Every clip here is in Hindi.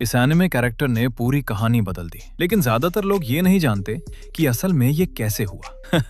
इस एनिमे कैरेक्टर ने पूरी कहानी बदल दी, लेकिन ज्यादातर लोग ये नहीं जानते कि असल में ये कैसे हुआ।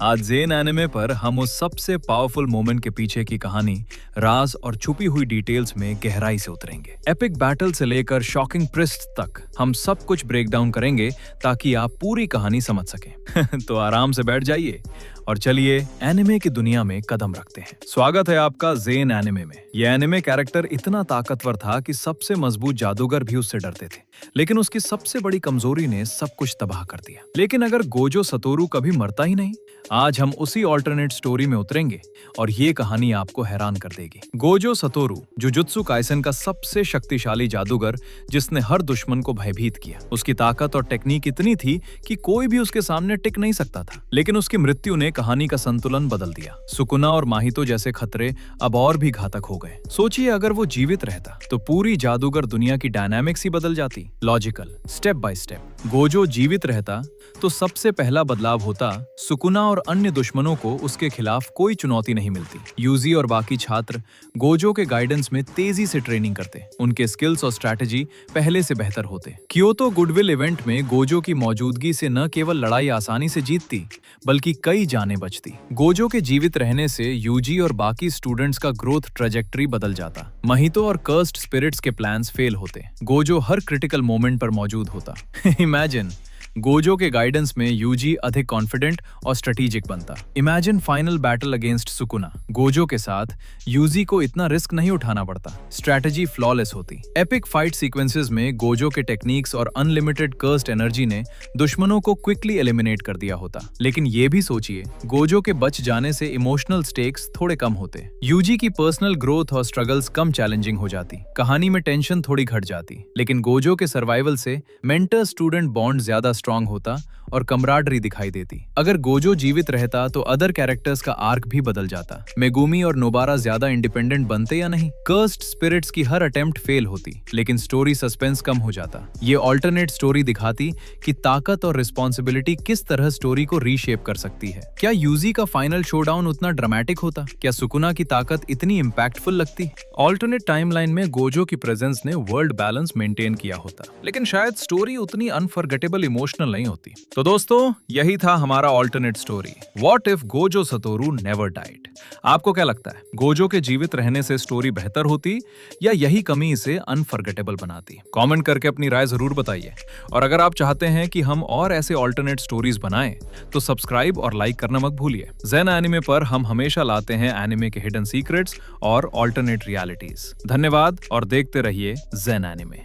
आज ज़ेन एनिमे पर हम उस सबसे पावरफुल मोमेंट के पीछे की कहानी, राज और छुपी हुई डिटेल्स में गहराई से उतरेंगे। एपिक बैटल से लेकर शॉकिंग ट्विस्ट तक हम सब कुछ ब्रेक डाउन करेंगे ताकि आप पूरी कहानी समझ सकें। तो आराम से बैठ जाइए और चलिए एनिमे की दुनिया में कदम रखते हैं। स्वागत है आपका ज़ेन एनिमे में। यह एनिमे कैरेक्टर इतना ताकतवर था कि सबसे मजबूत जादूगर भी उससे डरते थे, लेकिन उसकी सबसे बड़ी कमजोरी ने सब कुछ तबाह कर दिया। लेकिन अगर गोजो सतोरू कभी मरता ही नहीं। आज हम उसी ऑल्टरनेट स्टोरी में उतरेंगे और ये कहानी आपको हैरान कर देगी। गोजो सतोरू जुजुत्सु काइसेन का सबसे शक्तिशाली जादूगर, जिसने हर दुश्मन को भयभीत किया। उसकी ताकत और टेक्निक इतनी थी कि कोई भी उसके सामने टिक नहीं सकता था। लेकिन उसकी मृत्यु ने कहानी का संतुलन बदल दिया। सुकुना और माहितो जैसे खतरे अब और भी घातक हो गए। सोचिए, अगर वो जीवित रहता तो पूरी जादूगर दुनिया की डायनामिक्स ही बदल जाती। Logical, step by step. Gojo जीवित रहता तो सबसे पहला बदलाव होता, सुकुना और अन्य दुश्मनों को उसके खिलाफ कोई चुनौती नहीं मिलती। यूजी और बाकी छात्र गोजो के गाइडेंस में तेजी से ट्रेनिंग करते। उनके स्किल्स और स्ट्रैटेजी पहले से बेहतर होते। क्योतो गुडविल इवेंट में गोजो की मौजूदगी से न केवल लड़ाई आसानी से जीतती, बल्कि कई जानें बचती। गोजो के जीवित रहने से यूजी और बाकी स्टूडेंट्स का ग्रोथ ट्रेजेक्टरी बदल जाता। महितो और कर्स्ड स्पिरिट्स के प्लान्स फेल होते। गोजो हर क्रिटिकल मोमेंट पर मौजूद होता। इमेजिन, गोजो के गाइडेंस में यूजी अधिक कॉन्फिडेंट और स्ट्रेटेजिक बनता। Imagine final battle against Sukuna. Gojo के साथ यूजी को इतना रिस्क नहीं उठाना पड़ता। स्ट्रेटेजी फ्लॉलेस होती। एपिक फाइट सीक्वेंसेस में गोजो के टेक्निक्स और अनलिमिटेड कर्स्ड एनर्जी ने दुश्मनों को क्विकली एलिमिनेट कर दिया होता। लेकिन ये भी सोचिए, गोजो के बच जाने से इमोशनल स्टेक्स थोड़े कम होते। यूजी की पर्सनल ग्रोथ और स्ट्रगल्स कम चैलेंजिंग हो जाती। कहानी में टेंशन थोड़ी घट जाती। लेकिन गोजो के सर्वाइवल से मेंटर स्टूडेंट बॉन्ड ज्यादा स्ट्रॉन्ग होता और कमराडरी दिखाई देती। अगर गोजो जीवित रहता तो अदर कैरेक्टर्स का आर्क भी बदल जाता। मेगुमी और नोबारा ज्यादा इंडिपेंडेंट बनते या नहीं। कर्स्ड स्पिरिट्स की हर अटेम्प्ट फेल होती, लेकिन स्टोरी सस्पेंस कम हो जाता। ये ऑल्टरनेट स्टोरी दिखाती कि ताकत और रिस्पॉन्सिबिलिटी किस तरह स्टोरी को रीशेप कर सकती है। क्या यूजी का फाइनल शोडाउन उतना ड्रामेटिक होता? क्या सुकुना की ताकत इतनी इम्पैक्टफुल लगती? ऑल्टरनेट टाइमलाइन में गोजो की प्रेजेंस ने वर्ल्ड बैलेंस मेंटेन किया होता, लेकिन शायद स्टोरी उतनी अनफॉरगेटेबल इमोशनल नहीं होती। तो दोस्तों, यही था हमारा alternate story, what if Gojo Satoru never died. आपको क्या लगता है, गोजो के जीवित रहने से स्टोरी बेहतर होती या यही कमी इसे अनफॉरगेटेबल बनाती? कमेंट करके अपनी राय जरूर बताइए। और अगर आप चाहते हैं कि हम और ऐसे ऑल्टरनेट स्टोरीज बनाएं, तो सब्सक्राइब और लाइक करना मत भूलिए। ज़ेन एनिमे पर हम हमेशा लाते हैं एनिमे के हिडन सीक्रेट्स और ऑल्टरनेट रियलिटीज। धन्यवाद और देखते रहिए ज़ेन एनिमे।